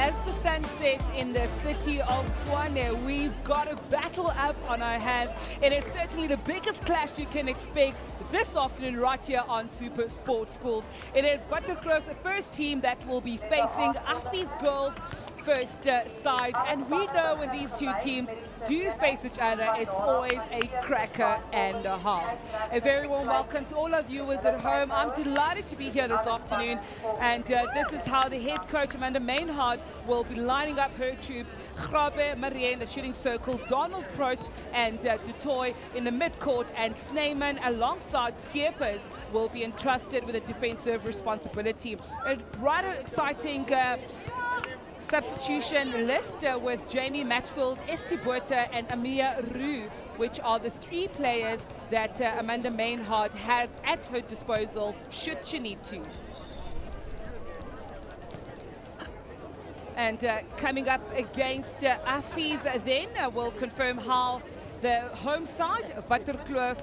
as the sun sets in the city of Tshwane, we've got a battle up on our hands. It is certainly the biggest clash you can expect this afternoon right here on Super Sports Schools. It is Waterkloof's first team that will be facing Afi's girls first side, and we know when these two teams do face each other, it's always a cracker and a half. A very warm welcome to all our viewers at home. I'm delighted to be here this afternoon, and this is how the head coach Amanda Mainhardt will be lining up her troops. Grabe Marie in the shooting circle, Donald Prost and Du Toit in the midcourt, and Snyman alongside Skeepers will be entrusted with a defensive responsibility. A rather exciting substitution list with Jamie Matfield, Esti Botha and Amia Roo, which are the three players that Amanda Mainhardt has at her disposal should she need to. And coming up against Afi's then, we'll confirm how the home side, Waterkloof,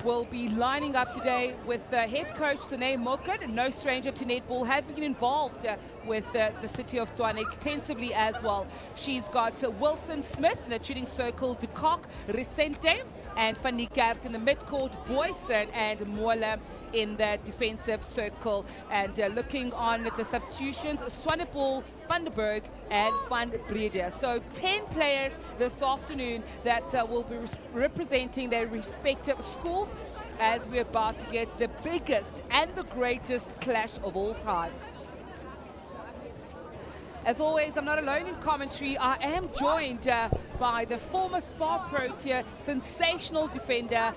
will be lining up today with head coach Sine Mokan, no stranger to netball, have been involved with the city of Tshwane extensively as well. She's got Wilson Smith in the shooting circle, De Kock, Resente, and Van Niekerk in the midcourt, Boyson and Mola in the defensive circle. And looking on at the substitutions, Swanepoel, Van der Berg and Van Breda. So 10 players this afternoon that will be representing their respective schools as we're about to get the biggest and the greatest clash of all times. As always, I'm not alone in commentary. I am joined by the former Spa Pro tier, sensational defender,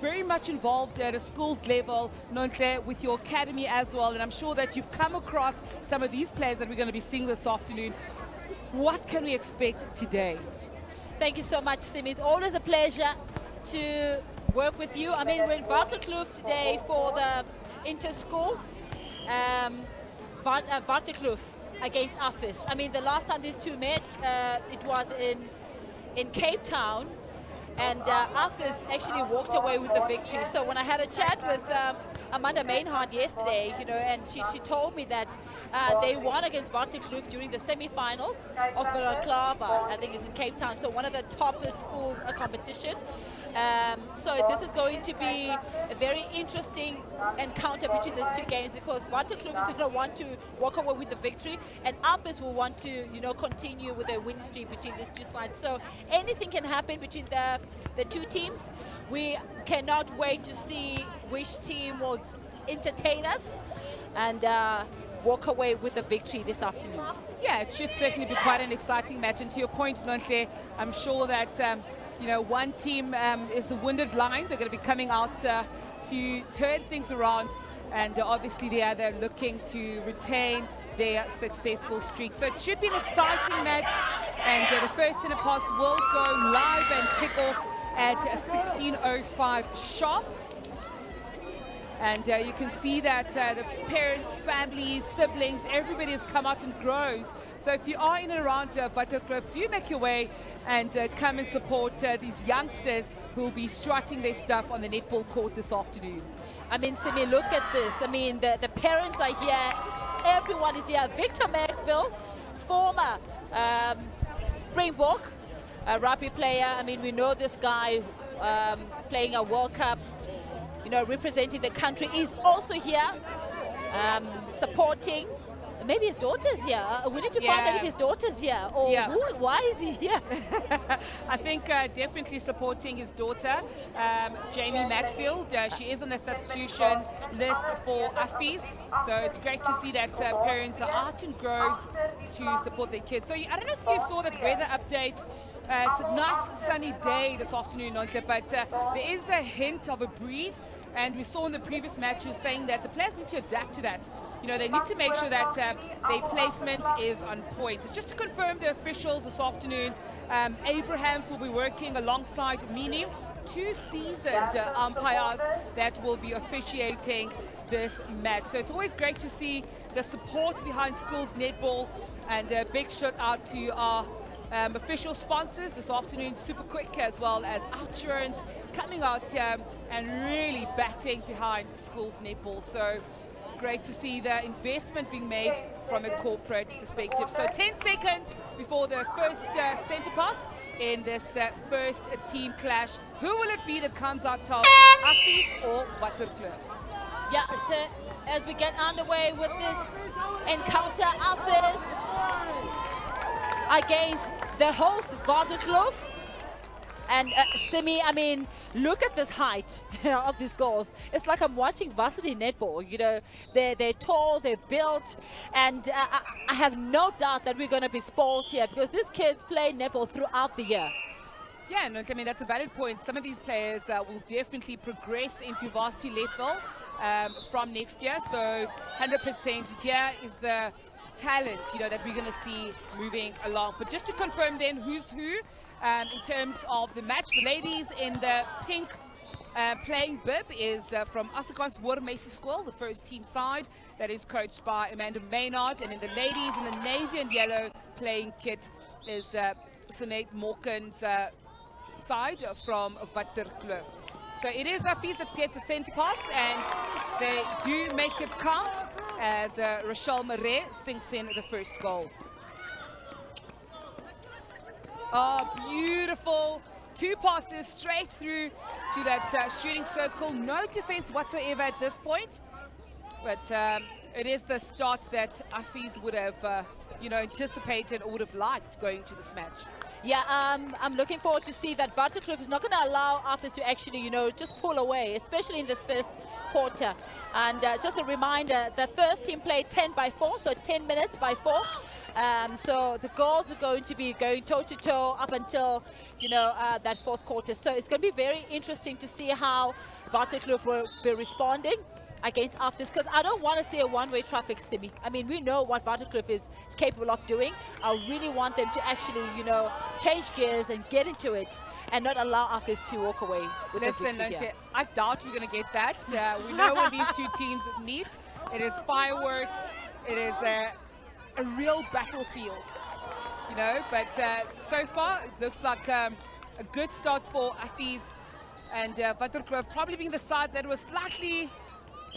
very much involved at a school's level, Nontle, with your academy as well. And I'm sure that you've come across some of these players that we're going to be seeing this afternoon. What can we expect today? Thank you so much, Simi. It's always a pleasure to work with you. I mean, we're in Waterkloof today for the Interschools. Waterkloof against Afis. I mean, the last time these two met, it was in Cape Town, and Afis actually walked away with the victory. So when I had a chat with Amanda Mainhardt yesterday, you know, and she told me that they won against Waterkloof during the semi-finals of Waterkloof. I think it's in Cape Town, so one of the toppest school competition. So this is going to be a very interesting encounter between these two games, because Waterkloof is going to want to walk away with the victory, and Afis will want to, you know, continue with their winning streak between these two sides. So anything can happen between the two teams. We cannot wait to see which team will entertain us and walk away with the victory this afternoon. Yeah, it should certainly be quite an exciting match. And to your point, Nontle, I'm sure that you know, one team is the wounded line. They're going to be coming out to turn things around, and obviously the other looking to retain their successful streak. So it should be an exciting match, and the first center pass will go live and kick off at 16:05 sharp. And you can see that the parents, families, siblings, everybody has come out in groves. So if you are in and around Waterkloof, do make your way and come and support these youngsters who will be strutting their stuff on the netball court this afternoon. I mean, Simi, look at this. I mean, the parents are here. Everyone is here. Victor Macfield, former Springbok rugby player. I mean, we know this guy playing a World Cup, you know, representing the country, is also here supporting. Maybe his daughter's here. We need to find out if his daughter's here, or why is he here? I think definitely supporting his daughter, Jamie Matfield. She is on the substitution list for Afis. So it's great to see that parents are out in groves to support their kids. So I don't know if you saw that weather update. It's a nice sunny day this afternoon, but there is a hint of a breeze. And we saw in the previous matches saying that the players need to adapt to that. You know, they need to make sure that their placement is on point. So just to confirm the officials this afternoon, Abrahams will be working alongside Mini, two seasoned umpires that will be officiating this match. So it's always great to see the support behind schools netball, and a big shout out to our official sponsors this afternoon, Super Quick, as well as Outsurance, coming out and really batting behind schools netball. So great to see the investment being made from a corporate perspective. So 10 seconds before the first centre pass in this first team clash. Who will it be that comes out top, Affies or Waterkloof? Yeah, so as we get underway with this encounter, Affies against the host, Waterkloof. And Simi, I mean, look at this height of these goals. It's like I'm watching varsity netball. You know, they're tall, they're built, and I have no doubt that we're going to be spoiled here because these kids play netball throughout the year. Yeah, no, I mean, that's a valid point. Some of these players will definitely progress into varsity level from next year. So 100% here is the talent, you know, that we're going to see moving along. But just to confirm then who's who, in terms of the match, the ladies in the pink playing bib is from Afrikaanse Hoër Meisieskool, the first team side that is coached by Amanda Maynard, and then the ladies in the navy and yellow playing kit is Sinead Morgan's side from Waterkloof. So it is Affies that gets a centre pass, and they do make it count as Rochelle Marais sinks in the first goal. Oh, beautiful. Two passes straight through to that shooting circle. No defense whatsoever at this point. But it is the start that Affies would have, you know, anticipated or would have liked going to this match. Yeah, I'm looking forward to see that Waterkloof is not going to allow Affies to actually, you know, just pull away, especially in this first quarter. And just a reminder, the first team played 10 by 4, so 10 minutes by 4. So the goals are going to be going toe-to-toe up until, you know, that fourth quarter. So it's going to be very interesting to see how Waterkloof will be responding against Affies, because I don't want to see a one-way traffic, Simi. I mean, we know what Waterkloof is capable of doing. I really want them to actually, you know, change gears and get into it and not allow Affies to walk away with a victory here. I doubt we're going to get that. We know when these two teams meet, it is fireworks, it is a real battlefield, you know, but so far it looks like a good start for Affies, and Waterkloof probably being the side that was slightly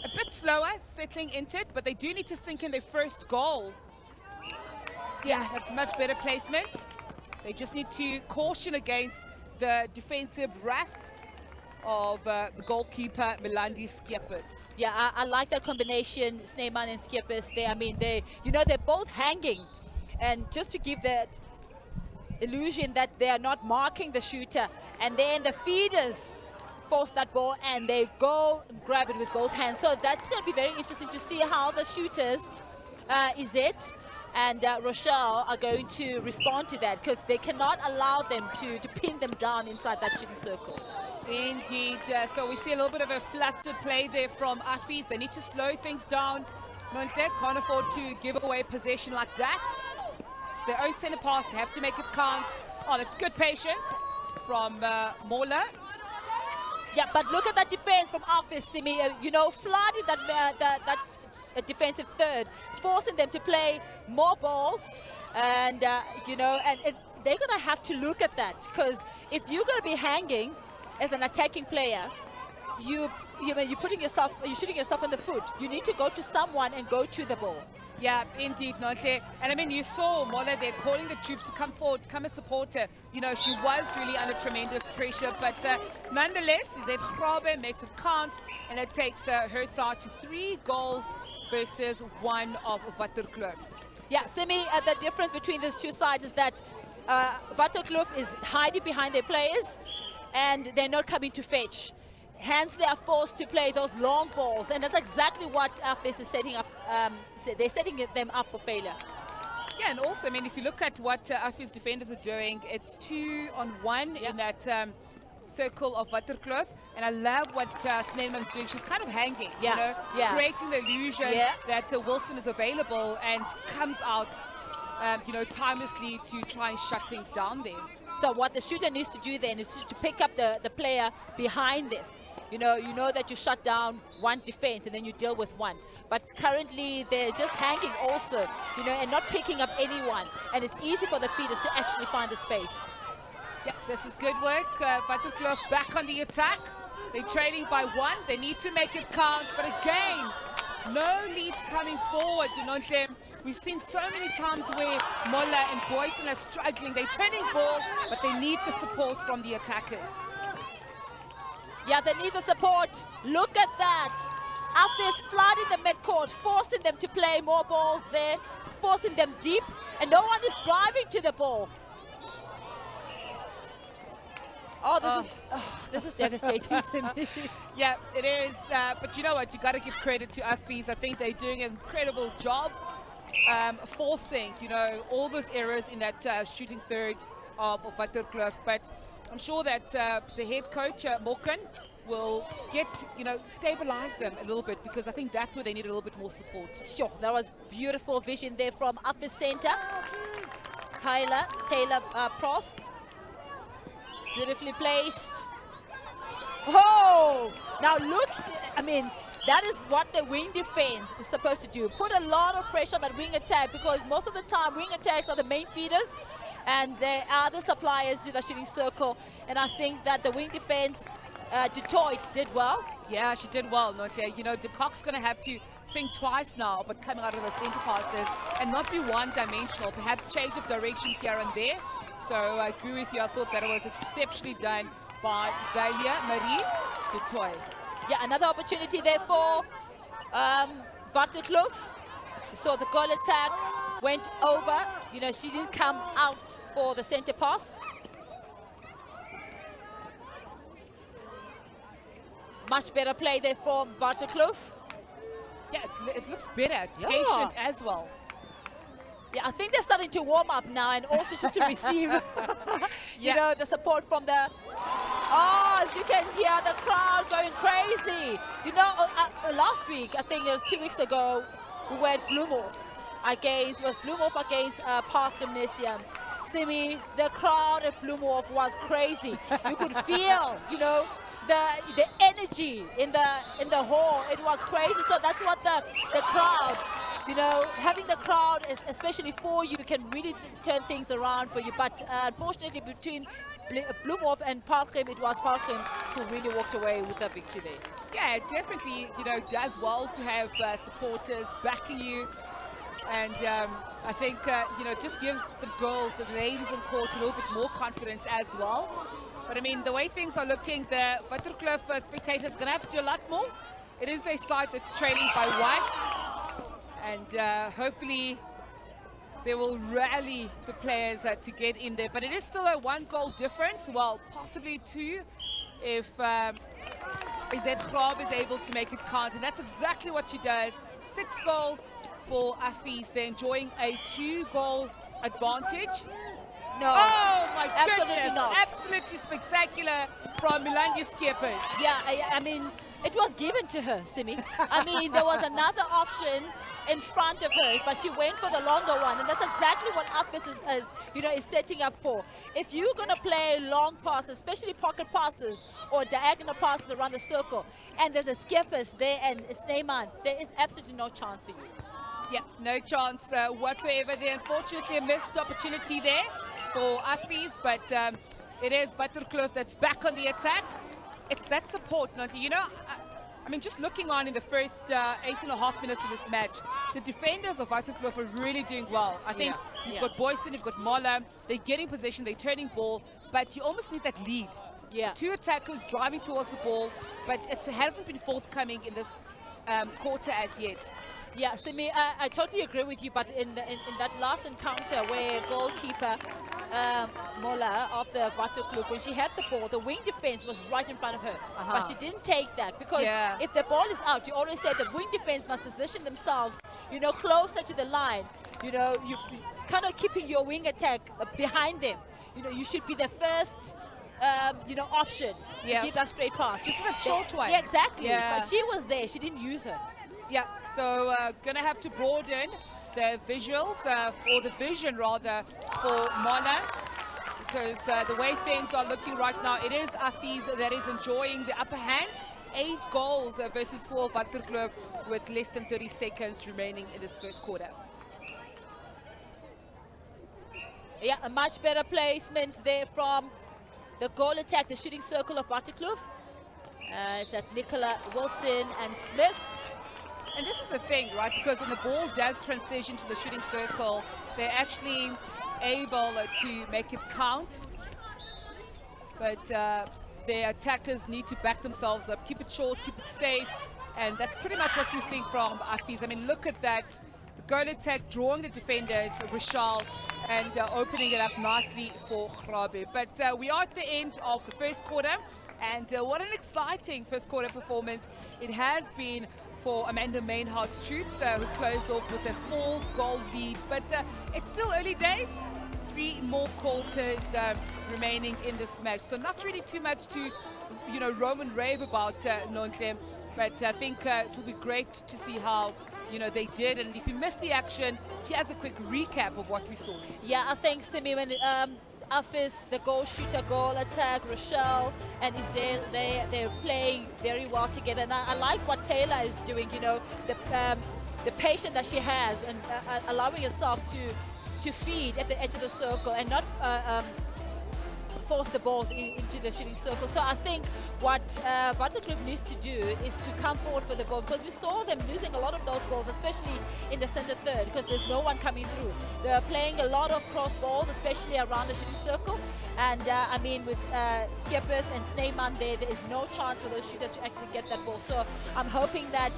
a bit slower settling into it, but they do need to sink in their first goal. Yeah, that's much better placement. They just need to caution against the defensive wrath of the goalkeeper Melandi Skeppers. Yeah, I like that combination, Sneeman and Skeppers. I mean, you know, they're both hanging, and just to give that illusion that they are not marking the shooter, and then the feeders force that ball and they go and grab it with both hands. So that's going to be very interesting to see how the shooters, Izette and Rochelle, are going to respond to that, because they cannot allow them to pin them down inside that shooting circle. Indeed, so we see a little bit of a flustered play there from Affies. They need to slow things down. Monte can't afford to give away possession like that. It's their own centre pass, they have to make it count. Oh, that's good patience from Mola. Yeah, but look at that defense from Affies, Simi. You know, flooding that defensive third, forcing them to play more balls, and you know, and they're gonna have to look at that, because if you're gonna be hanging as an attacking player, you're shooting yourself in the foot. You need to go to someone and go to the ball. Yeah, indeed, Nontle. And I mean, you saw Mola there calling the troops to come forward, come and support her. You know, she was really under tremendous pressure, but nonetheless, Izette Grabe makes it count, and it takes her side to 3 goals versus 1 of Waterkloof. Yeah, Simi, the difference between these two sides is that Waterkloof is hiding behind their players, and they're not coming to fetch. Hence, they are forced to play those long balls, and that's exactly what Affies is setting up. They're setting them up for failure. Yeah, and also, I mean, if you look at what Affies defenders are doing, it's 2-on-1 in that circle of Waterkloof, and I love what Sneeman's doing. She's kind of hanging, you know, creating the illusion that Wilson is available and comes out, you know, timelessly to try and shut things down there. So what the shooter needs to do then is to pick up the player behind them. You know that you shut down one defense and then you deal with one. But currently they're just hanging also, you know, and not picking up anyone. And it's easy for the feeders to actually find a space. Yeah, this is good work. Waterkloof back on the attack. They're trailing by 1. They need to make it count. But again, no leads coming forward. We've seen so many times where Mola and Boyson are struggling. They're turning ball, but they need the support from the attackers. Yeah, they need the support. Look at that. Afis flooding the midcourt, forcing them to play more balls there, forcing them deep, and no one is driving to the ball. Oh, this is devastating to me. Yeah, it is. But you know what? You got to give credit to Afis. I think they're doing an incredible job forcing, all those errors in that shooting third of Waterkloof. But I'm sure that the head coach, Morgan, will stabilize them a little bit, because I think that's where they need a little bit more support. Sure, that was beautiful vision there from Afis Center. Taylor Prost. Beautifully placed. Oh! Now look, that is what the wing defense is supposed to do. Put a lot of pressure on that wing attack, because most of the time wing attacks are the main feeders and they are the suppliers to the shooting circle. And I think that the wing defense, Detroit did well. Yeah, she did well, Notia. De Kock's going to have to think twice now, but coming out of the center passes and not be one-dimensional, perhaps change of direction here and there. So I agree with you. I thought that it was exceptionally done by Zalia Marie du Toit. Yeah, another opportunity there for Waterkloof. So the goal attack went over. She didn't come out for the center pass. Much better play there for Waterkloof. Yeah, it looks better. It's patient as well. Yeah, I think they're starting to warm up now, and also just to receive, the support from the. Oh, as you can hear the crowd going crazy. Last week, I think it was 2 weeks ago, we were at Bloemhof against Park Gymnasium. Simi, the crowd at Bloemhof was crazy. You could feel, the energy in the hall. It was crazy. So that's what the crowd. Having the crowd, especially for you, can really turn things around for you. But unfortunately, between Bloemhof and Parkgym, it was Parkgym who really walked away with the victory there. Yeah, it definitely, does well to have supporters backing you. And I think, just gives the girls, the ladies in court, a little bit more confidence as well. But the way things are looking, the Waterkloof spectators are going to have to do a lot more. It is their side that's trailing by 1. And hopefully they will rally the players to get in there. But it is still a 1-goal difference, well, possibly 2, if Izet Grab is able to make it count. And that's exactly what she does. 6 goals for Afis. They're enjoying a 2-goal advantage. No, oh my absolutely goodness, not. Absolutely spectacular from Milani Skippers. Yeah, it was given to her, Simi. There was another option in front of her, but she went for the longer one, and that's exactly what Afis is setting up for. If you're going to play long passes, especially pocket passes or diagonal passes around the circle, and there's a Skippers there and it's Neyman, there is absolutely no chance for you. Yeah, no chance whatsoever there. Unfortunately, a missed opportunity there for Afis, but it is Waterkloof that's back on the attack. It's that support, Nanti. Just looking on in the first 8.5 minutes of this match, the defenders of Waterkloof are really doing well. I think you've got Boyson, you've got Mola, they're getting possession, they're turning ball, but you almost need that lead. Yeah. 2 attackers driving towards the ball, but it hasn't been forthcoming in this quarter as yet. Yeah, Simi, I totally agree with you, but in that last encounter where goalkeeper Mola of the Waterkloof, when she had the ball, the wing defense was right in front of her. But she didn't take that, because if the ball is out, you always say the wing defense must position themselves, closer to the line. You kind of keeping your wing attack behind them. You should be the first option to give that straight pass. This is a short one. Yeah, exactly. Yeah. But she was there. She didn't use her. Yeah, so going to have to broaden the visuals, or the vision rather, for Mona, because the way things are looking right now, it is Afis that is enjoying the upper hand. 8 goals versus 4 of Waterkloof with less than 30 seconds remaining in this first quarter. Yeah, a much better placement there from the goal attack, the shooting circle of Waterkloof. It's at Nicola Wilson and Smith. And this is the thing, right? Because when the ball does transition to the shooting circle, they're actually able to make it count. But their attackers need to back themselves up, keep it short, keep it safe. And that's pretty much what you're seeing from Afis. I mean, look at that. The goal attack, drawing the defenders, Rochelle, and opening it up nicely for Grabe. But we are at the end of the first quarter. And what an exciting first quarter performance it has been for Amanda Mainhardt's troops, who closed off with a 4-goal lead. But it's still early days. 3 more quarters remaining in this match. So not really too much to, roam and rave about, Nontle. But I think it will be great to see how, they did. And if you missed the action, here's a quick recap of what we saw. Yeah, I think, Simi, when Afis, the goal shooter, goal attack, Rochelle, and they're playing very well together. And I like what Taylor is doing, the patience that she has and allowing herself to feed at the edge of the circle and not force the balls into the shooting circle. So I think what Waterkloof needs to do is to come forward for the ball, because we saw them losing a lot of those balls, especially in the center third, because there's no one coming through. They're playing a lot of cross balls, especially around the shooting circle. And I mean, with Skippers and Sneeman there is no chance for those shooters to actually get that ball. So I'm hoping that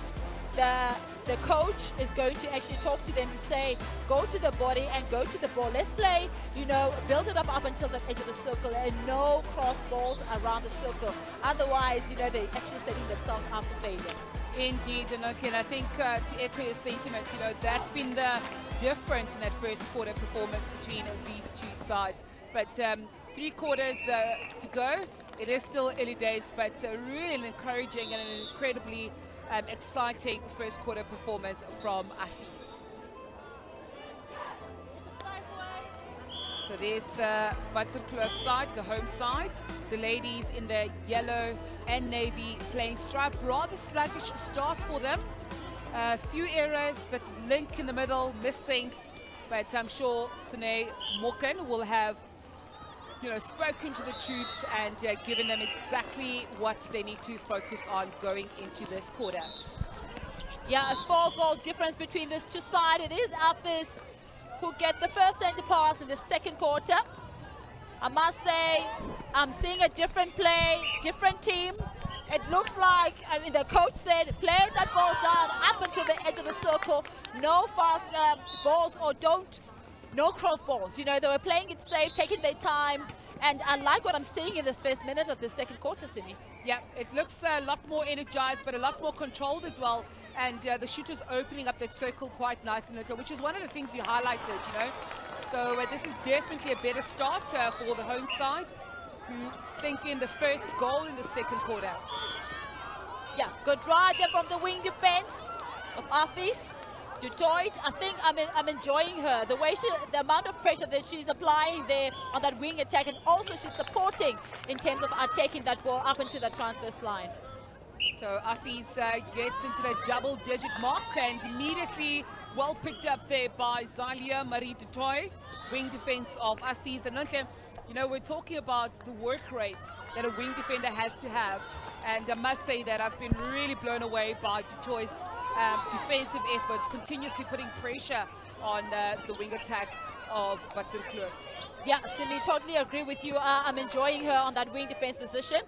the coach is going to actually talk to them to say, go to the body and go to the ball. Let's play, build it up until the edge of the circle and no cross balls around the circle. Otherwise, they're actually setting themselves up for failure. Indeed, and okay, and I think to echo your sentiment, that's been the difference in that first quarter performance between these two sides. But 3 quarters to go. It is still early days, but really an encouraging and an incredibly exciting first quarter performance from Afis. So there's Waterkloof side, the home side. The ladies in the yellow and navy playing stripe. Rather sluggish start for them. A few errors, that link in the middle missing. But I'm sure Sine Moken will have spoken to the troops and given them exactly what they need to focus on going into this quarter. Yeah, a 4-goal difference between these two sides. It is Afis who get the first center pass in the second quarter. I must say, I'm seeing a different play, different team. It looks like, the coach said, play that ball down up until the edge of the circle. No fast balls or no cross balls. They were playing it safe, taking their time. And I like what I'm seeing in this first minute of the second quarter, Simi. Yeah, it looks a lot more energized, but a lot more controlled as well. And the shooters opening up that circle quite nicely, which is one of the things you highlighted, So this is definitely a better start for the home side, who sink in the first goal in the second quarter. Yeah, good drive there from the wing defense of Afis. Dutoit, I think I'm enjoying her. The amount of pressure that she's applying there on that wing attack, and also she's supporting in terms of taking that ball up into the transverse line. So Afis gets into the double-digit mark and immediately well picked up there by Zalia Marie Dutoit, wing defense of Afis. And we're talking about the work rate that a wing defender has to have. And I must say that I've been really blown away by Dutoit's defensive efforts, continuously putting pressure on the wing attack of Waterkloof. Yeah, Simi, totally agree with you. I'm enjoying her on that wing defense position.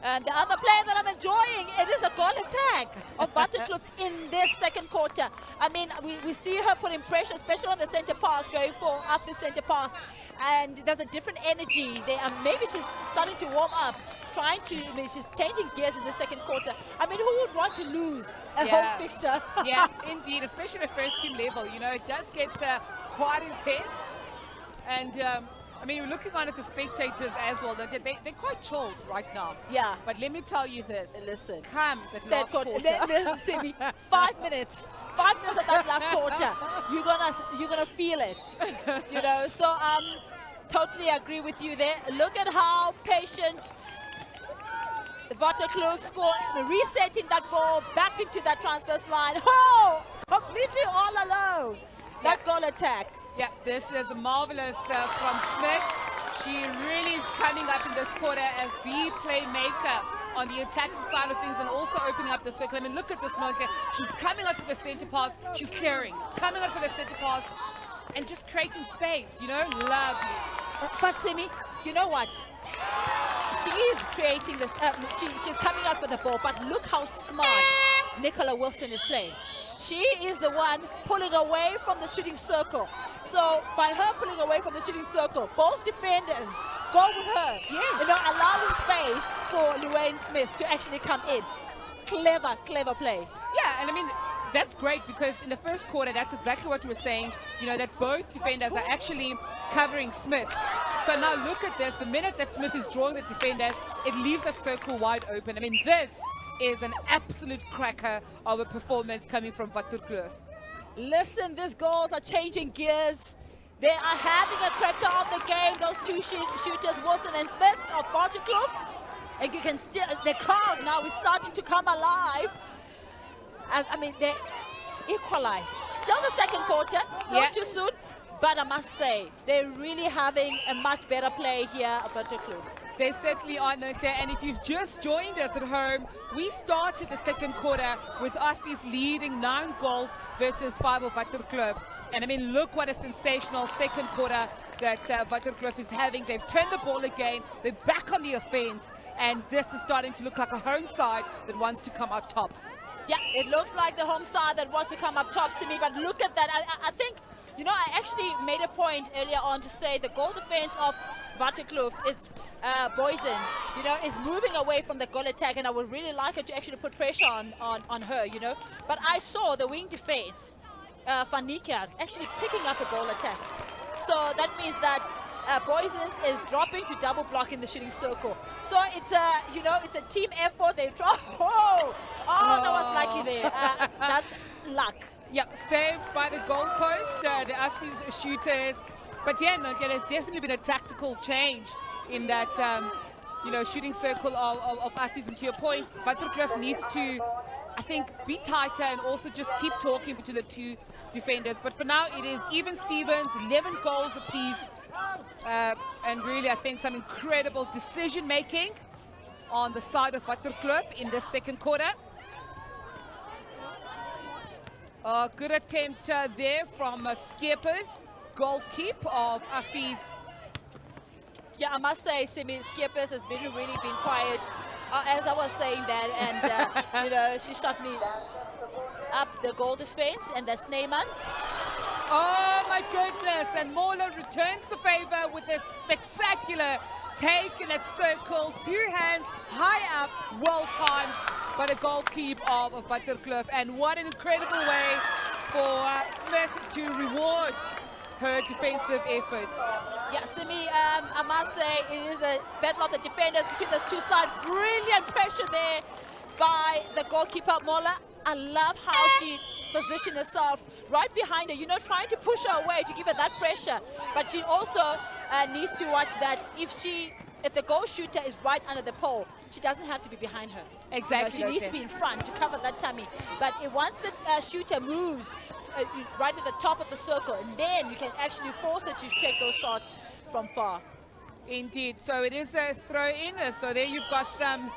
And the other player that I'm enjoying, it is the goal attack of Waterkloof in this second quarter. I mean, we see her putting pressure, especially on the center pass, going for after center pass. And there's a different energy there. And maybe she's starting to warm up, she's changing gears in the second quarter. I mean, who would want to lose a home fixture? Yeah, indeed, especially at first team level. It does get quite intense. And I mean, we're looking on at the spectators as well. They're quite chilled right now. Yeah. But let me tell you this. Listen. Come that last quarter. Listen, 5 minutes. 5 minutes of that last quarter. You're gonna feel it. So totally agree with you there. Look at how patient the Waterkloof score, resetting that ball back into that transverse line. Oh, completely all alone. That goal attack. Yeah, this is marvelous from Smith. She really is coming up in this quarter as the playmaker on the attacking side of things and also opening up the circle. I mean, look at this Monica. She's coming out for the center pass. She's clearing. Coming out for the center pass and just creating space, you know? Lovely. But Simi, you know what? She is creating this, she's coming out for the ball, but look how smart Nicola Wilson is playing. She is the one pulling away from the shooting circle. So by her pulling away from the shooting circle, both defenders go with her. Yes. You know, allowing space for Luanne Smith to actually come in. Clever, clever play. Yeah, and I mean, that's great because in the first quarter, that's exactly what we were saying, you know, that both defenders are actually covering Smith. So now look at this. The minute that Smith is drawing the defenders, it leaves that circle wide open. I mean, this is an absolute cracker of a performance coming from Waterkloof. Listen, these girls are changing gears. They are having a cracker of the game, those two shooters, Wilson and Smith of Waterkloof. And you can still, the crowd now is starting to come alive. I mean, they equalize. Still the second quarter, still too soon. But I must say, they're really having a much better play here at Waterkloof. They certainly are, Nokta. And if you've just joined us at home, we started the second quarter with Afis leading 9 goals versus 5 of Waterkloof. And I mean, look what a sensational second quarter that Waterkloof is having. They've turned the ball again. They're back on the offense. And this is starting to look like a home side that wants to come out tops. Yeah, it looks like the home side that wants to come up top, Simi. But look at that. I think, you know, I actually made a point earlier on to say the goal defense of Waterkloof is Boysen, you know, is moving away from the goal attack, and I would really like her to actually put pressure on her, you know. But I saw the wing defense, Van Niekerk, actually picking up a goal attack. So that means that Boysen is dropping to double block in the shooting circle. So it's a, you know, it's a team effort. They drop. Oh, that was lucky there. That's luck. Yeah, saved by the goalpost, the Afis shooters. But yeah, no, there's definitely been a tactical change in that, you know, shooting circle of Afis. And to your point, Waterkloof needs to, I think, be tighter and also just keep talking between the two defenders. But for now, it is even Stevens, 11 goals apiece. And really, I think some incredible decision making on the side of Waterkloof in the second quarter. Good attempt there from Skeepers, goal keep of Afis. Yeah, I must say, Simi, Skeepers has really been quiet as I was saying that, and you know, she shot me up the goal defense, and that's Neyman. Oh my goodness, and Mola returns the favor with a spectacular take in that circle, 2 hands high up, well timed by the goal keep of Waterkloof. And what an incredible way for Smith to reward her defensive efforts. Yeah, Simi, I must say it is a battle of the defenders between the two sides. Brilliant pressure there by the goalkeeper Mola. I love how she positioned herself right behind her, you know, trying to push her away to give her that pressure. But she also needs to watch that if the goal shooter is right under the pole, she doesn't have to be behind her. Exactly. You know, she needs to be in front to cover that tummy. But once the shooter moves right at the top of the circle, and then you can actually force her to take those shots from far. Indeed. So it is a throw-in. So there you've got some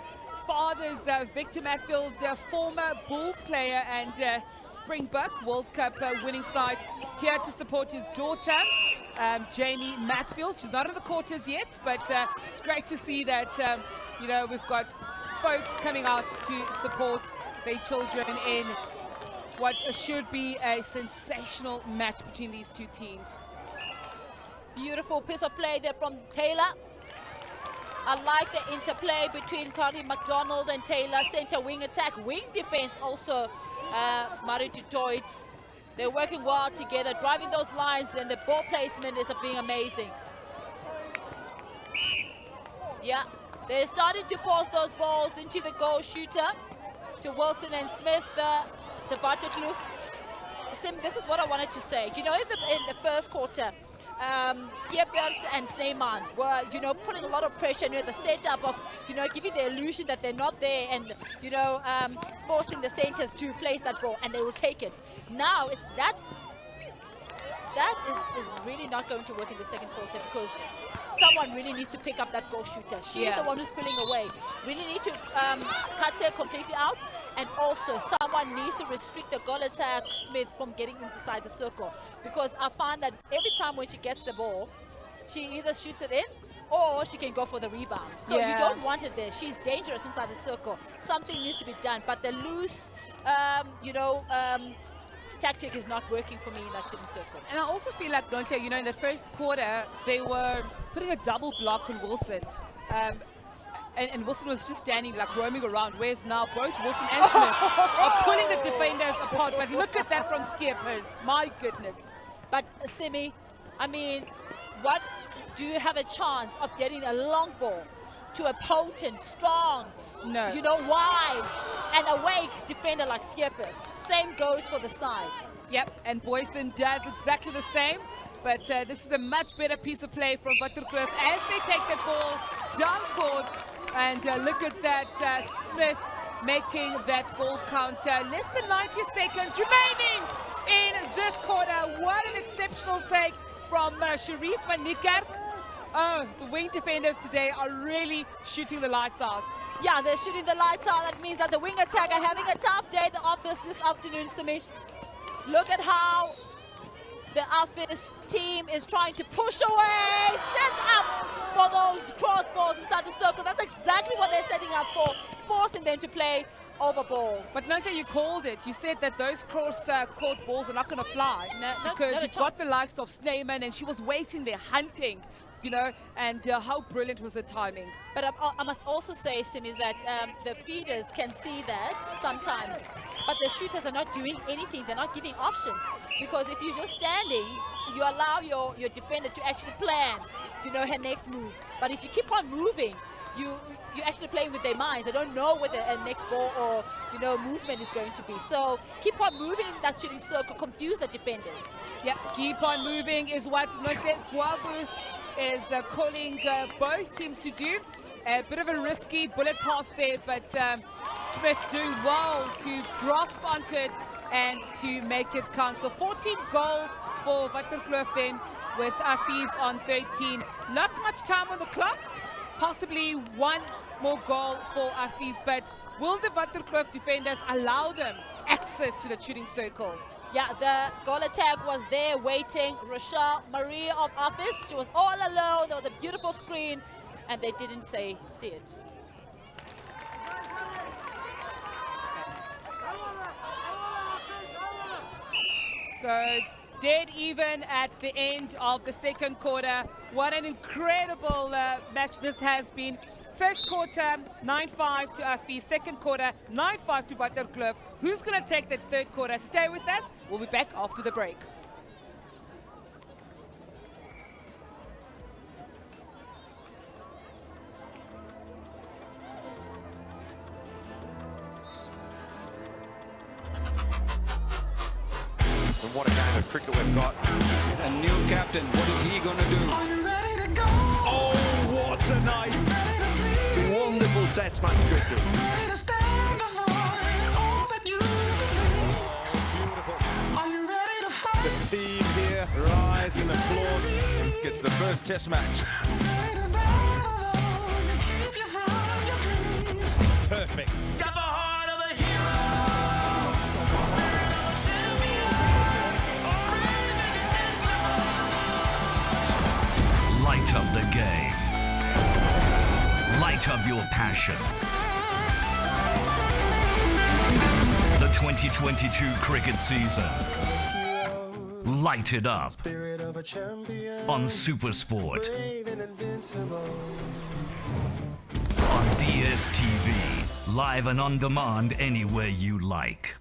fathers, Victor Matfield, former Bulls player and Springbok World Cup winning side, here to support his daughter, Jamie Matfield. She's not in the quarters yet, but it's great to see that, you know, we've got folks coming out to support their children in what should be a sensational match between these two teams. Beautiful piece of play there from Taylor. I like the interplay between Carly McDonald and Taylor. Center wing attack, wing defense also. Mari Tutoit. They're working well together, driving those lines, and the ball placement is being amazing. Yeah, they're starting to force those balls into the goal shooter, to Wilson and Smith, the Waterkloof. Sim, this is what I wanted to say. You know, in the first quarter, Skeepers and Snyman were, you know, putting a lot of pressure near the setup of, you know, giving the illusion that they're not there and, you know, forcing the centers to place that ball, and they will take it. Now, it's that that is really not going to work in the second quarter because someone really needs to pick up that goal shooter. She is the one who's pulling away. Really need to cut her completely out, and also someone needs to restrict the goal attack Smith from getting inside the circle, because I find that every time when she gets the ball, she either shoots it in or she can go for the rebound. So you don't want it there. She's dangerous inside the circle. Something needs to be done, but the loose, tactic is not working for me in that shooting circle. And I also feel like, don't you, in the first quarter, they were putting a double block on Wilson. And Wilson was just standing, like roaming around, whereas now both Wilson and Smith are pulling the defenders apart. But look at that from Skippers. My goodness. But Simi, I mean, what do you have a chance of getting a long ball to a potent, strong, wise and awake defender like Skippers? Same goes for the side. Yep, and Boyson does exactly the same. But this is a much better piece of play from Waterkloof as they take the ball down court. And look at that, Smith making that goal counter. Less than 90 seconds remaining in this quarter. What an exceptional take from Cherise van Niekerk. Oh, the wing defenders today are really shooting the lights out. Yeah, they're shooting the lights out. That means that the wing attack are having a tough day at the office this afternoon, Simi. Look at how the office team is trying to push away, set up for those cross balls inside the circle. That's exactly what they're setting up for, forcing them to play over balls. But Nonke, you called it. You said that those cross-court balls are not going to fly because you've got the likes of Snyman, and she was waiting there, hunting, and how brilliant was the timing. But I must also say, Sim, is that the feeders can see that sometimes, but the shooters are not doing anything. They're not giving options, because if you're just standing, you allow your defender to actually plan, her next move. But if you keep on moving, you're actually playing with their minds. They don't know where the next ball or movement is going to be. So keep on moving in that shooting circle, confuse the defenders. Yeah, keep on moving is what Nonke Guabu is calling both teams to do. A bit of a risky bullet pass there, but Smith doing well to grasp onto it and to make it count. So 14 goals for Waterkloof then, with Afis on 13. Not much time on the clock, possibly one more goal for Afis, but will the Waterkloof defenders allow them access to the shooting circle? Yeah, the goal attack was there waiting. Rochelle Marie of office, she was all alone. There was a beautiful screen, and they didn't see it. So dead even at the end of the second quarter. What an incredible match this has been. First quarter, 9-5 to Afi. Second quarter, 9-5 to Waterkloof. Who's going to take the third quarter? Stay with us. We'll be back after the break. And what a game of cricket we've got. A new captain, what is he going to do? Are you ready to go? Oh, what a night. Wonderful test match cricket. Ready to stand before all that you believe? Beautiful. Are you ready to fight? The team here rise in applause. Gets the first test match. Ready to battle and keep you from your dreams? Perfect. Got the heart of a hero, spirit of a champion, already invincible. Light up the game. Light up your passion. The 2022 cricket season. Light it up on SuperSport. On DSTV, live and on demand anywhere you like.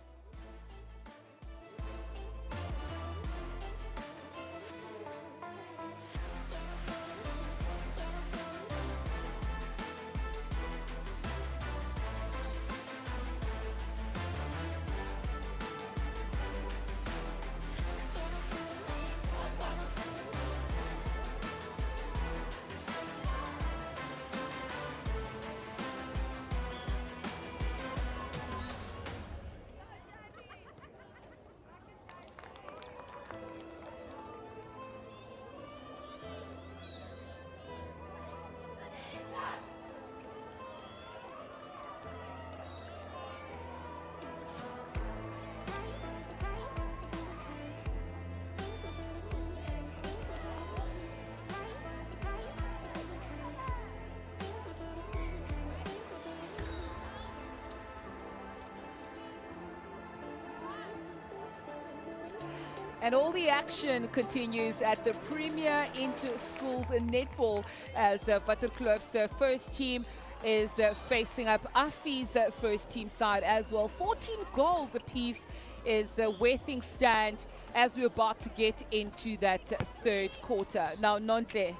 And all the action continues at the Premier Interschools Netball as Waterkloof's first team is facing up Afi's first team side as well. 14 goals apiece is where things stand as we're about to get into that third quarter. Now, Nontle,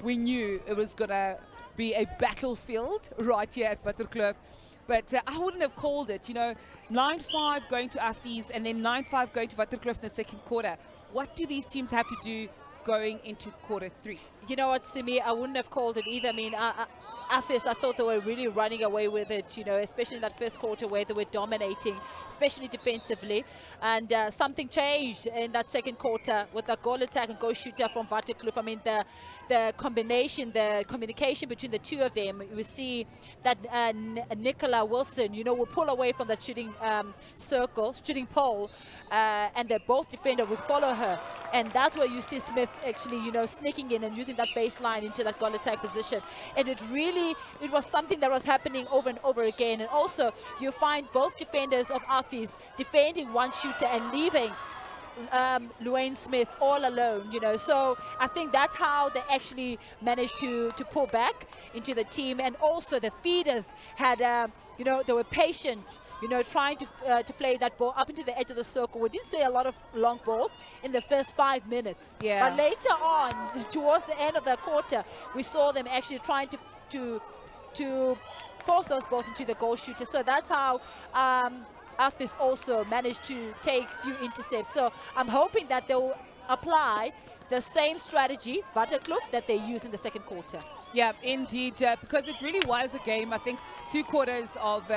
we knew it was going to be a battlefield right here at Waterkloof, but I wouldn't have called it, 9-5 going to Afi's and then 9-5 going to Waterkloof in the second quarter. What do these teams have to do going into quarter 3? You know what, Simi, I wouldn't have called it either. I mean, Afis, I thought they were really running away with it, especially in that first quarter where they were dominating, especially defensively. And something changed in that second quarter with the goal attack and goal shooter from Waterkloof. I mean, the combination, the communication between the two of them, we see that Nicola Wilson, will pull away from that shooting shooting pole, and the both defender would follow her. And that's where you see Smith actually, sneaking in and using that baseline into that goal attack position. And it was something that was happening over and over again. And also, you find both defenders of Afis defending one shooter and leaving Luane Smith all alone, So I think that's how they actually managed to pull back into the team. And also the feeders had, they were patient, trying to play that ball up into the edge of the circle. We didn't see a lot of long balls in the first 5 minutes. Yeah. But later on, towards the end of the quarter, we saw them actually trying to force those balls into the goal shooter. So that's how Afis also managed to take few intercepts. So I'm hoping that they'll apply the same strategy, Waterkloof, that they used in the second quarter. Yeah, indeed, because it really was a game, I think, 2 quarters of,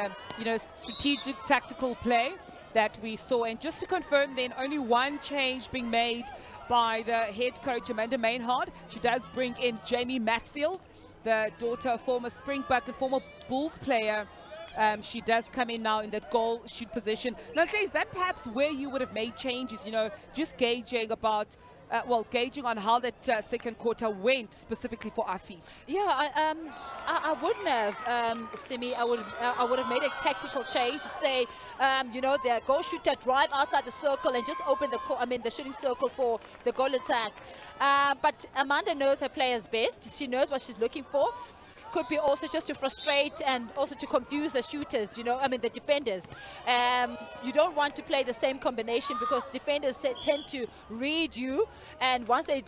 strategic tactical play that we saw. And just to confirm then, only one change being made by the head coach, Amanda Mainhard. She does bring in Jamie Matfield, the daughter of former Springbok and former Bulls player. She does come in now in that goal shoot position. Now, is that perhaps where you would have made changes, just gauging about, gauging on how that second quarter went specifically for Afis? Yeah, I wouldn't have, Simi. I would have made a tactical change to say, the goal shooter drive outside the circle and just open the shooting circle for the goal attack. But Amanda knows her players best. She knows what she's looking for. Could be also just to frustrate and also to confuse the shooters, the defenders. You don't want to play the same combination because defenders tend to read you, and once they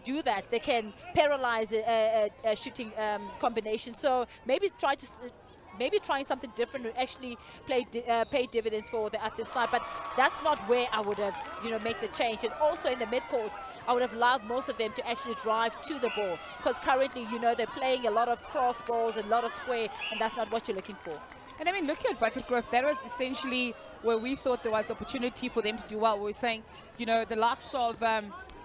do that, they can paralyze a shooting combination. So maybe trying something different would actually pay dividends for the other side. But that's not where I would have, make the change. And also in the midcourt, I would have loved most of them to actually drive to the ball, because currently, they're playing a lot of cross balls and a lot of square, and that's not what you're looking for. And I mean, looking at Waterkloof, that was essentially where we thought there was opportunity for them to do well. We were saying, the likes of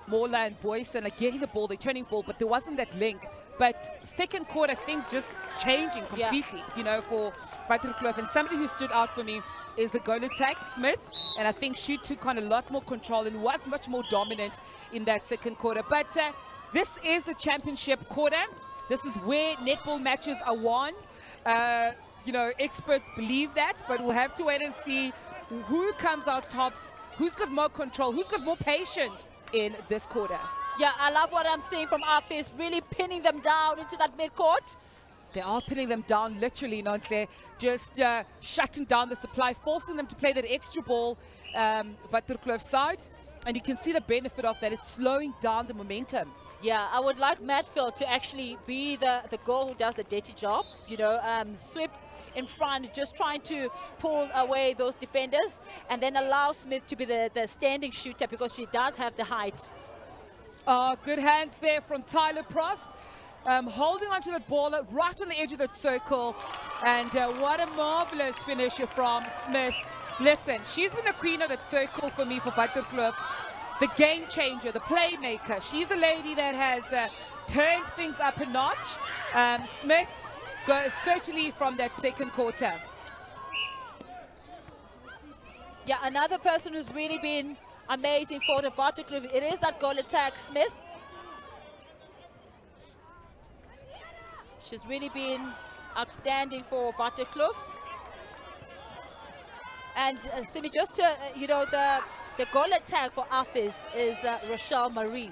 Morla and Boyson are getting the ball, they're turning ball, but there wasn't that link. But second quarter, things just changing completely, for Waterkloof. And somebody who stood out for me is the goal attack, Smith. And I think she took on a lot more control and was much more dominant in that second quarter. But this is the championship quarter. This is where netball matches are won. Experts believe that, but we'll have to wait and see who comes out tops, who's got more control, who's got more patience in this quarter. Yeah, I love what I'm seeing from Afis, really pinning them down into that midcourt. They are pinning them down, literally, Nontle, just shutting down the supply, forcing them to play that extra ball, Waterkloof side. And you can see the benefit of that. It's slowing down the momentum. Yeah, I would like Matfield to actually be the girl who does the dirty job, sweep in front, just trying to pull away those defenders, and then allow Smith to be the standing shooter because she does have the height. Good hands there from Tyler Prost, holding onto the ball right on the edge of the circle. And what a marvelous finisher from Smith. Listen, she's been the queen of that circle for me for Waterkloof. The game changer, the playmaker. She's the lady that has turned things up a notch. Smith goes certainly from that second quarter. Yeah, another person who's really been amazing for the Waterkloof, it is that goal attack, Smith. She's really been outstanding for Waterkloof. And Simi, just to, the goal attack for Afis is Rochelle Marie.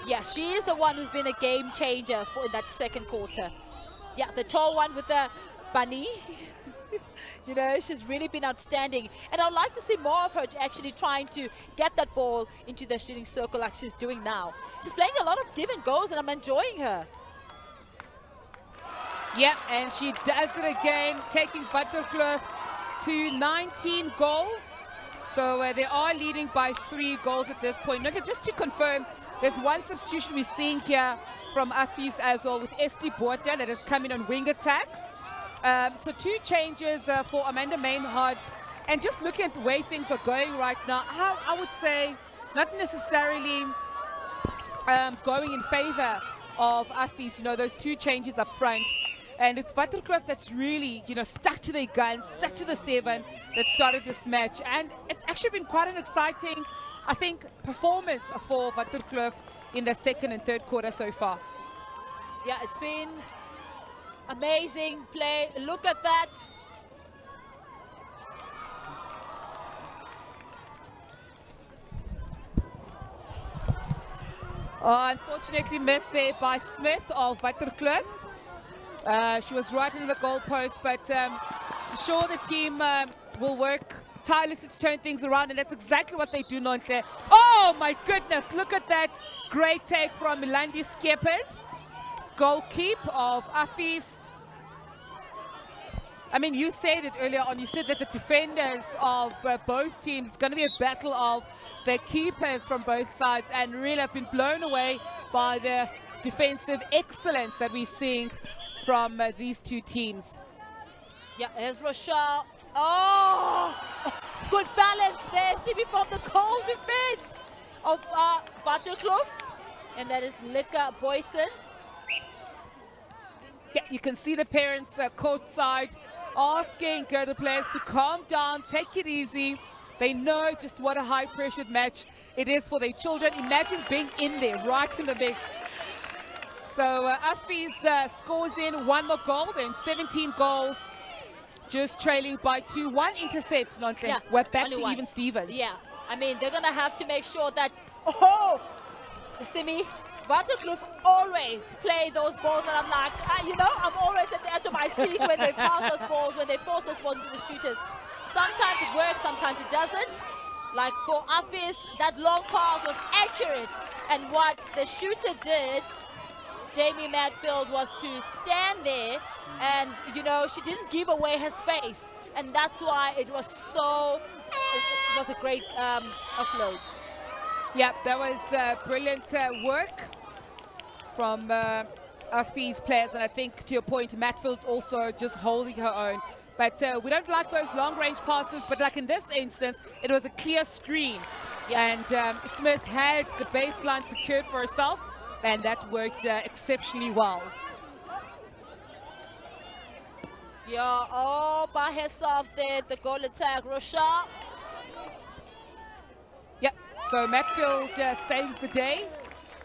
Yeah, she is the one who's been a game changer for that second quarter. Yeah, the tall one with the bunny. You know, she's really been outstanding. And I'd like to see more of her actually trying to get that ball into the shooting circle like she's doing now. She's playing a lot of give and goes, and I'm enjoying her. Yep, and she does it again, taking Waterkloof to 19 goals. So they are leading by 3 goals at this point. Now, just to confirm, there's one substitution we're seeing here from Afis as well, with Esti Botha that has come in on wing attack. So 2 changes for Amanda Mainhardt. And just looking at the way things are going right now, I would say not necessarily going in favor of Afis, you know, those 2 changes up front. And it's Waterkloof that's really, you know, stuck to their guns, stuck to the 7 that started this match. And it's actually been quite an exciting, I think, performance for Waterkloof in the second and third quarter so far. Yeah, it's been amazing play. Look at that. Unfortunately missed there by Smith of Waterkloof. She was right into the goalpost, but I'm sure the team will work tirelessly to turn things around, and that's exactly what they do, Nontle. Oh my goodness, look at that great take from Milandi Skeppers, goalkeep of Afis. I mean, you said it earlier on, you said that the defenders of both teams, it's going to be a battle of the keepers from both sides, and really have been blown away by the defensive excellence that we're seeing from these 2 teams. Yeah, there's Rochelle. Oh, good balance there, Simi, from the goal defense of Waterkloof. And that is Lika Boyson. Yeah, you can see the parents courtside asking the players to calm down, take it easy. They know just what a high-pressured match it is for their children. Imagine being in there, right in the mix. So Afis scores in 1 more goal, then 17 goals, just trailing by 2. 1 intercept, Nontle. Yeah, we're back only to 1. even Stevens. Yeah, I mean, they're going to have to make sure that, oh, Simi, Waterkloof always play those balls that I'm like, you know, I'm always at the edge of my seat when they pass those balls, when they force those balls into the shooters. Sometimes it works, sometimes it doesn't. Like for Afis, that long pass was accurate. And what the shooter did, Jamie Madfield, was to stand there, and, you know, she didn't give away her space. And that's why it was so, it was a great offload. Yep, that was brilliant work from Afis players, and I think to your point, Matfield also just holding her own. But we don't like those long-range passes, but like in this instance, it was a clear screen. And Smith had the baseline secured for herself, and that worked exceptionally well. Yeah, all by herself there, the goal attack, Rochelle. Yep, so Matfield saves the day.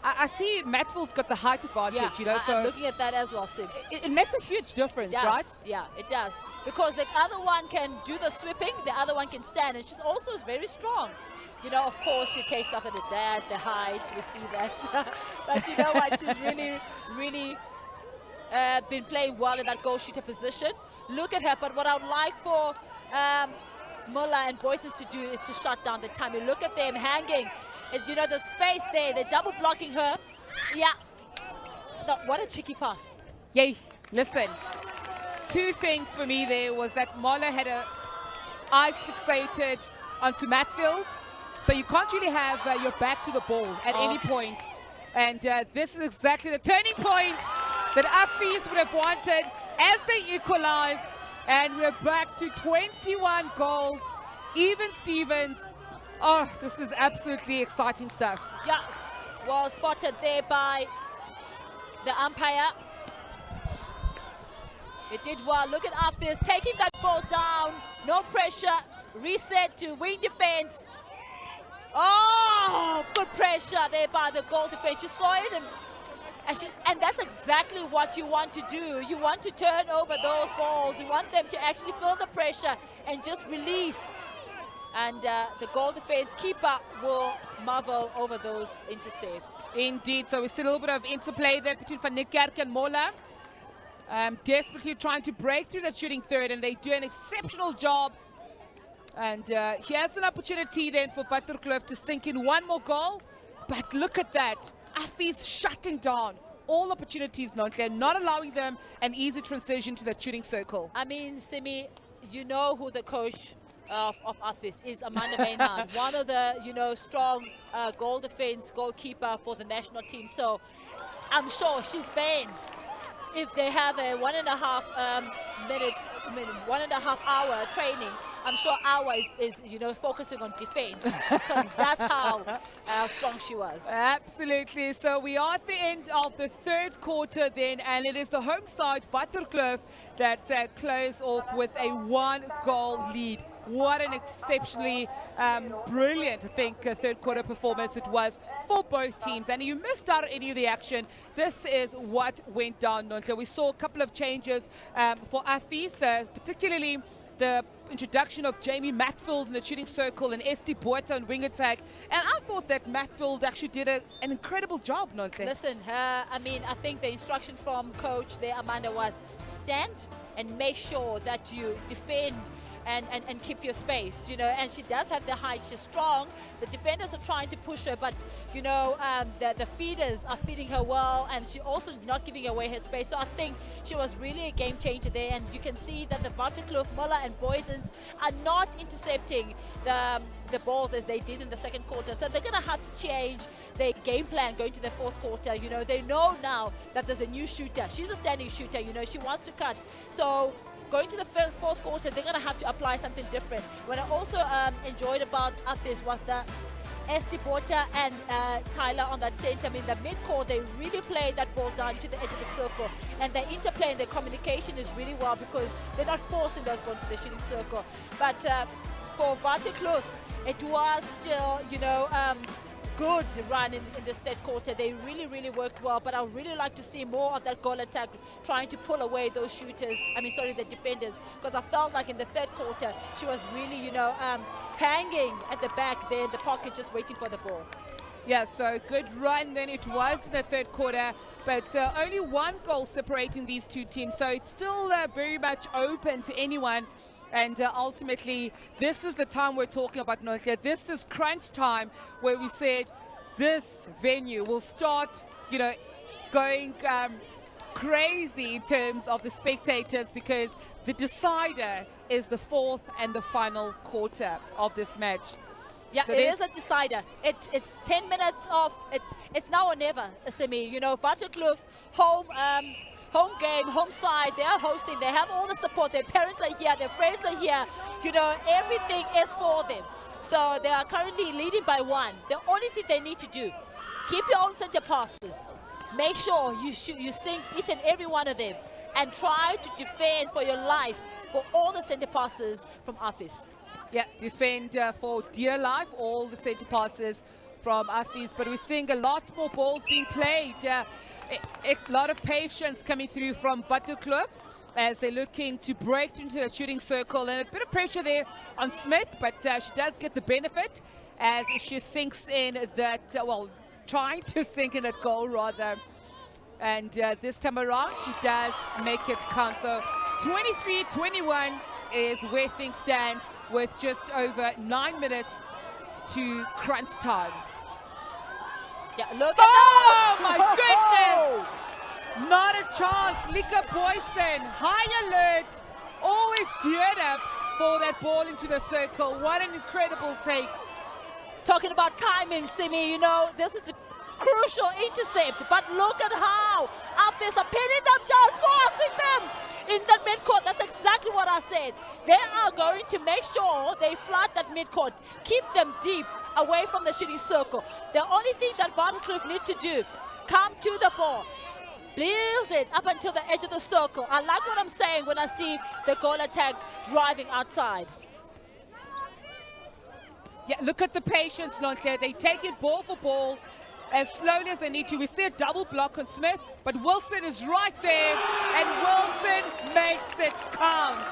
I see Matfield's got the height advantage, you know, so I'm looking at that as well, Sim. it makes a huge difference, right? Yeah, it does. Because the other one can do the sweeping, the other one can stand, and she's also is very strong. You know, of course, she takes after the dad, the height, we see that. But you know what, she's really been playing well in that goal shooter position. Look at her, but what I would like for Muller and Boyces to do is to shut down the time. You look at them hanging, and, you know, the space there, they're double blocking her. Yeah, what a cheeky pass. Yay, listen. 2 things for me there was that Muller had her eyes fixated onto Matfield. So you can't really have your back to the ball at any point. And this is exactly the turning point that Afis would have wanted as they equalize. And we're back to 21 goals. Even Stevens. Oh, this is absolutely exciting stuff. Yeah, well spotted there by the umpire. It did well. Look at Afis taking that ball down. No pressure. Reset to wing defense. Oh, good pressure there by the goal defense. She saw it, and that's exactly what you want to do. You want to turn over those balls. You want them to actually feel the pressure and just release. And the goal defense keeper will marvel over those intercepts. Indeed, so we see a little bit of interplay there between Van Niekerk and Mola. Desperately trying to break through that shooting third, and they do an exceptional job. And here's an opportunity then for Waterkloof to sink in one more goal. But look at that. Affy's shutting down all opportunities, not allowing them an easy transition to that shooting circle. I mean, Simi, you know who the coach of Affy is, Amanda Maynard, one of the, strong goal defense goalkeeper for the national team. So I'm sure she's banned if they have a 1.5 hour training. I'm sure Awa is focusing on defense because that's how strong she was. Absolutely. So we are at the end of the third quarter then, and it is the home side, Waterkloof, that close off with a 1-goal lead. What an exceptionally brilliant, I think, third quarter performance it was for both teams. And you missed out on any of the action. This is what went down. So we saw a couple of changes for Affy, particularly the introduction of Jamie Matfield in the shooting circle and Esti Botha on wing attack. And I thought that Matfield actually did an incredible job, Nontle. Listen, I think the instruction from coach there, Amanda, was stand and make sure that you defend and keep your space, and she does have the height. She's strong. The defenders are trying to push her, but the feeders are feeding her well, and she also not giving away her space. So I think she was really a game changer there, and you can see that the Waterkloof, Muller and Boysens are not intercepting the balls as they did in the second quarter. So they're going to have to change their game plan going to the fourth quarter. They know now that there's a new shooter. She's a standing shooter, she wants to cut. So going to the fourth quarter, they're going to have to apply something different. What I also enjoyed about this was the Esti Botha and Tyler on that center. I mean, the mid-court, they really played that ball down to the edge of the circle. And the interplay and the communication is really well because they're not forcing those balls to the shooting circle. But for Waterkloof, it was still, good run in this third quarter. They really worked well, but I would really like to see more of that goal attack, trying to pull away those shooters, the defenders, because I felt like in the third quarter, she was really, hanging at the back there in the pocket, just waiting for the ball. Yeah, so good run then it was in the third quarter, but only 1 goal separating these two teams, so it's still very much open to anyone. And ultimately, this is the time we're talking about, Nokia. This is crunch time where we said this venue will start, going crazy in terms of the spectators, because the decider is the fourth and the final quarter of this match. Yeah, so it is a decider. It's 10 minutes of it. It's now or never, Simi. Waterkloof home game, home side, they are hosting, they have all the support, their parents are here, their friends are here, everything is for them. So they are currently leading by 1. The only thing they need to do, keep your own center passes, make sure you sink each and every one of them, and try to defend for your life for all the center passes from Affy. Yeah, defend for dear life, all the center passes from Affy, but we're seeing a lot more balls being played. A lot of patience coming through from Waterkloof as they're looking to break into the shooting circle, and a bit of pressure there on Smith, but she does get the benefit as she sinks in that, trying to sink in that goal rather. And this time around, she does make it count. So 23-21 is where things stand with just over 9 minutes to crunch time. Yeah, look at my goodness! Not a chance. Lika Boysen, high alert, always geared up for that ball into the circle. What an incredible take. Talking about timing, Simi, this is a crucial intercept, but look at how Affy are pinning them down, forcing them in that midcourt. That's exactly what I said. They are going to make sure they flood that midcourt, keep them deep away from the shooting circle. The only thing that Waterkloof need to do, come to the ball, build it up until the edge of the circle. I like what I'm saying when I see the goal attack driving outside. Yeah, look at the patience, Lontle. They take it ball for ball as slowly as they need to. We see a double block on Smith, but Wilson is right there, and Wilson makes it count.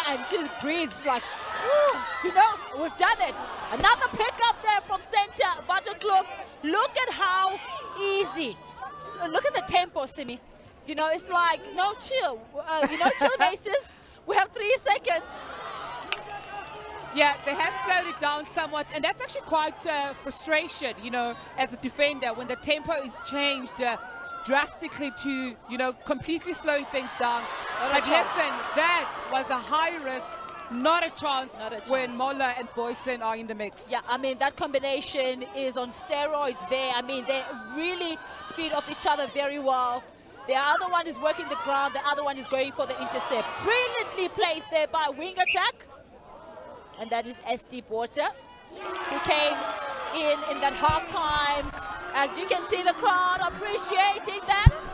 And she breathes like, You know, we've done it. Another pick up there from center, Waterkloof. Look at how easy. Look at the tempo, Simi. You know, it's like, no, chill. Chill basis. We have 3 seconds. Yeah, they have slowed it down somewhat, and that's actually quite frustration, as a defender when the tempo is changed drastically to, completely slowing things down. But listen, that was a high risk, not a chance, when Mola and Boysen are in the mix. Yeah, I mean, that combination is on steroids there. I mean, they really feed off each other very well. The other one is working the ground, the other one is going for the intercept. Brilliantly placed there by wing attack. And that is SD Porter, who came in that halftime. As you can see, the crowd appreciating that.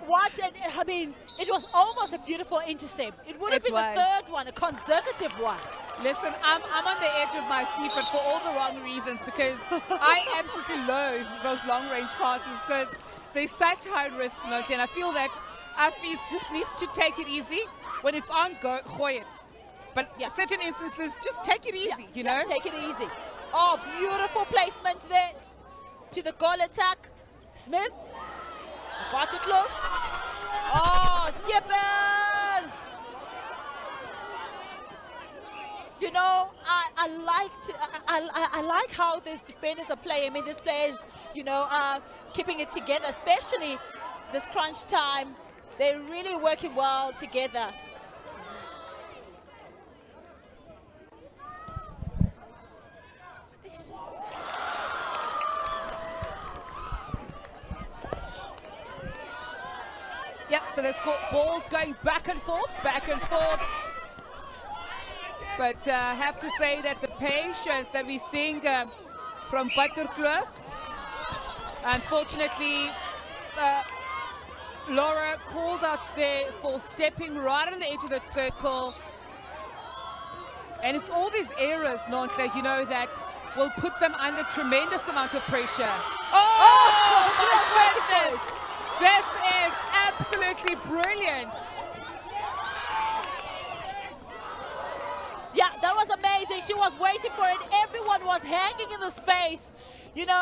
What I mean, it was almost a beautiful intercept. It would have been the third one, a consecutive one. Listen, I'm on the edge of my seat, but for all the wrong reasons, because I absolutely loathe those long-range passes because they're such high risk, and I feel that Afis just needs to take it easy. When it's on, gooi it. But certain instances, just take it easy, Take it easy. Oh, beautiful placement there to the goal attack. Smith, Waterkloof. Oh, skippers! I like how these defenders are playing. I mean, these players, are keeping it together, especially this crunch time. They're really working well together. Yep, so there's balls going back and forth. But I have to say that the patience that we're seeing from Waterkloof, unfortunately, Laura called out there for stepping right on the edge of that circle. And it's all these errors, Nontle, that will put them under tremendous amount of pressure. Oh my goodness! This is absolutely brilliant. Yeah, that was amazing. She was waiting for it. Everyone was hanging in the space, waiting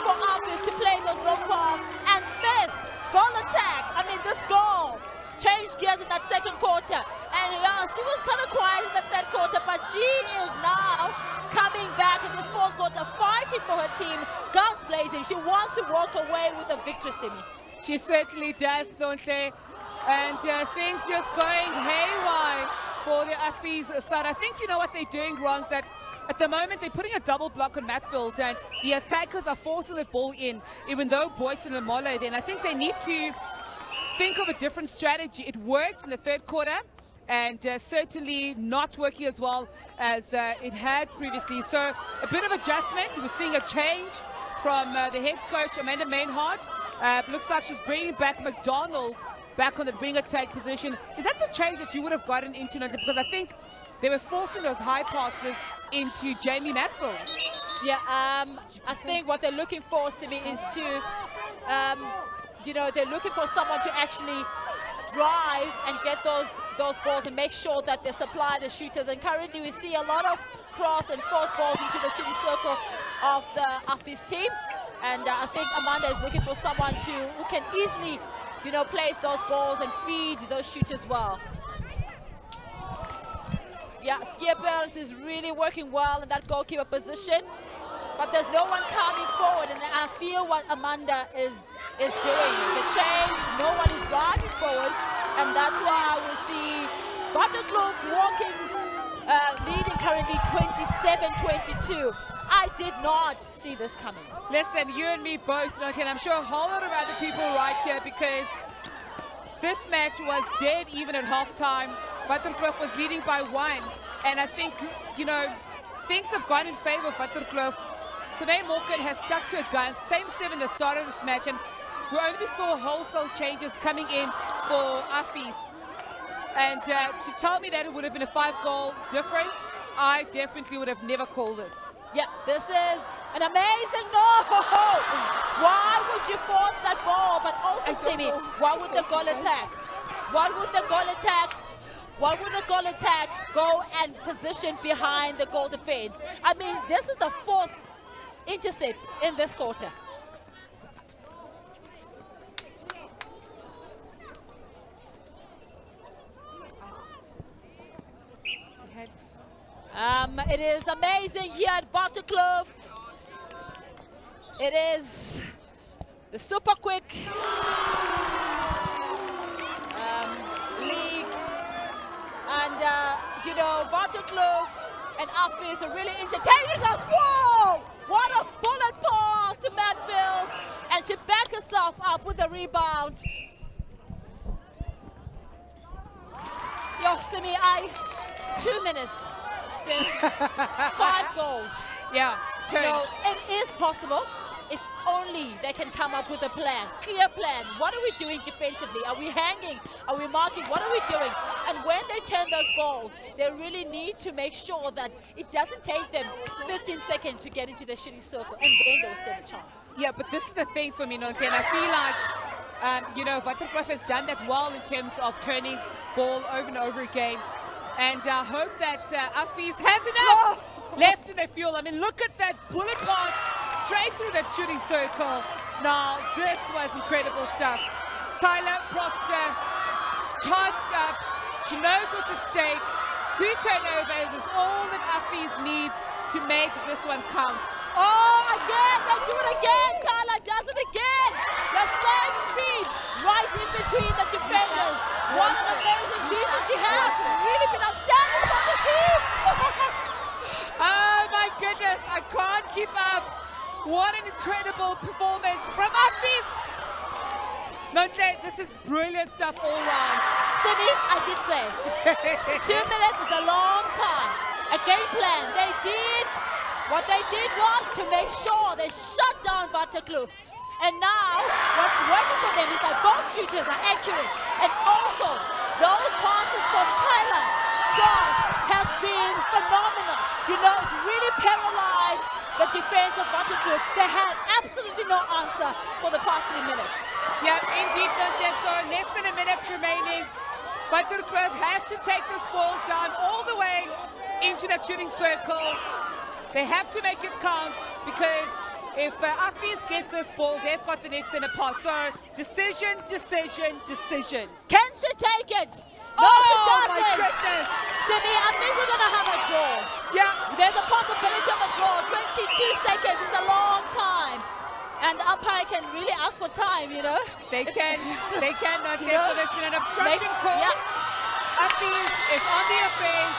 for Office to play those long pass. And Smith, goal attack. I mean, this goal changed gears in that second quarter. And she was kind of quiet in the third quarter, but she is now coming back in this fourth quarter, fighting for her team, guns blazing. She wants to walk away with a victory, Simi. She certainly does, Nontle. And things just going haywire for the Afis side. I think what they're doing wrong is that at the moment they're putting a double block on Matfield and the attackers are forcing the ball in, even though Boysen and Molo then. I think they need to think of a different strategy. It worked in the third quarter and certainly not working as well as it had previously. So a bit of adjustment. We're seeing a change from the head coach, Amanda Mainhardt. Looks like she's bringing back McDonald back on the wing attack position. Is that the change that you would have gotten into? Because I think they were forcing those high passes into Jamie Matfield. Yeah, I think what they're looking for, Simi, is to, they're looking for someone to actually drive and get those balls and make sure that they supply the shooters. And currently we see a lot of cross and force balls into the shooting circle of the Afis team. And I think Amanda is looking for someone who can easily place those balls and feed those shooters well. Yeah, Skippers is really working well in that goalkeeper position, but there's no one coming forward, and I feel what Amanda is doing. The change, no one is driving forward, and that's why we see Waterkloof leading currently 27-22. I did not see this coming. Listen, you and me both, and I'm sure a whole lot of other people right here, because this match was dead even at halftime. Waterkloof was leading by 1, and I think, things have gone in favor of Waterkloof. Sine Morgan has stuck to her guns, same 7 that started this match, and we only saw wholesale changes coming in for Afis. And to tell me that it would have been a 5-goal difference, I definitely would have never called this. Yeah, this is an amazing no! Why would you force that ball? But also, Simi, what would the goal attack? What would the goal attack? What would the goal attack go and position behind the goal defense? I mean, this is the 4th intercept in this quarter. It is amazing here at Waterkloof. It is the super quick league. And, you know, Waterkloof and Affis are really entertaining us. Whoa! What a bullet pass to Matfield. And she backed herself up with the rebound. Yo, Simi, 2 minutes. 5 goals. Yeah, You know, it is possible if only they can come up with a plan, clear plan. What are we doing defensively? Are we hanging? Are we marking? What are we doing? And when they turn those balls, they really need to make sure that it doesn't take them 15 seconds to get into the shooting circle, and then they'll stand a chance. Yeah, but this is the thing for me, Nonke, and I feel like, you know, Waterkloof has done that well in terms of turning ball over and over again. And I hope that Affis has enough left in their fuel. I mean, look at that bullet pass straight through that shooting circle. Now, this was incredible stuff. Tyler Proctor charged up. She knows what's at stake. 2 turnovers is all that Affis needs to make this one count. Oh, again, they do it again. Tyler does it again. The same speed right in between the defenders. What an amazing vision she has. She's really been outstanding for the team. Oh my goodness, I can't keep up. What an incredible performance from Affis. Nonke, this is brilliant stuff all round. Simi, I did say, 2 minutes is a long time. A game plan. What they did was to make sure they shut down Waterkloof. And now, what's working for them is that both shooters are accurate. And also, those passes from Tyler Jones have been phenomenal. You know, it's really paralyzed the defense of Waterkloof. They had absolutely no answer for the past 3 minutes. Yeah, indeed, Nonke. So less than a minute remaining. Waterkloof has to take this ball down all the way into that shooting circle. They have to make it count, because if Affis gets this ball, they've got the next center pass. So decision. Can she take it? No, she doesn't. My goodness. Simi, I think we're going to have a draw. Yeah. There's a possibility of a draw. 22 seconds is a long time. And the umpire can really ask for time, you know. They can not. You know, So there's been an obstruction call. Yeah. Affis is on the offense.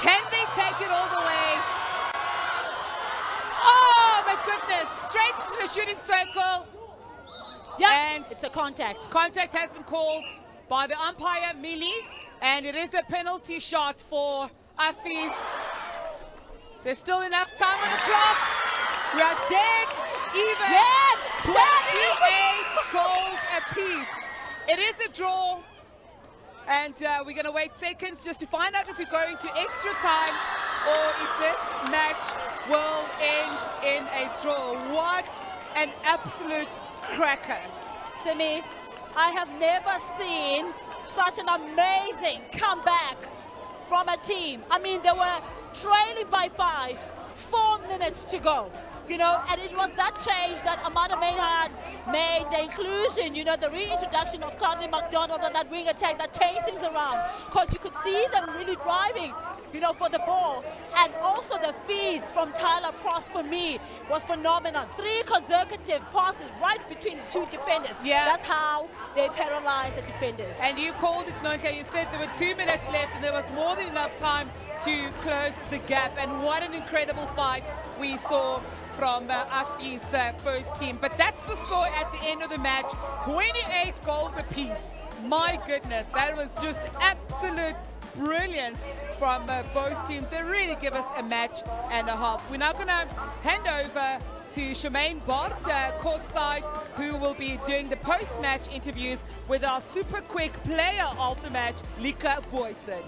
Can they take it all the way? Oh my goodness! Straight into the shooting circle. Yeah, And it's a contact. contact has been called by the umpire, Millie, and it is a penalty shot for Affis. There's still enough time on the clock. We are dead even. Yes! 28 goals apiece. It is a draw. And we're going to wait seconds just to find out if we're going to extra time or if this match will end in a draw. What an absolute cracker. Simi, I have never seen such an amazing comeback from a team. I mean, they were trailing by 5, 4 minutes to go. You know, and it was that change that Amanda Maynard made, the inclusion, you know, the reintroduction of Claudia McDonald on that wing attack that changed things around. Because you could see them really driving, you know, for the ball. And also the feeds from Tyler Pross, for me, was phenomenal. 3 consecutive passes right between the 2 defenders. Yeah. That's how they paralyzed the defenders. And you called it, Nonke. You said there were 2 minutes left and there was more than enough time to close the gap. And what an incredible fight we saw from Affis' first team. But that's the score at the end of the match. 28 goals apiece. My goodness, that was just absolute brilliance from both teams. They really give us a match and a half. We're now going to hand over to Shemaine Bart, courtside, who will be doing the post-match interviews with our super quick player of the match, Lika Boysen.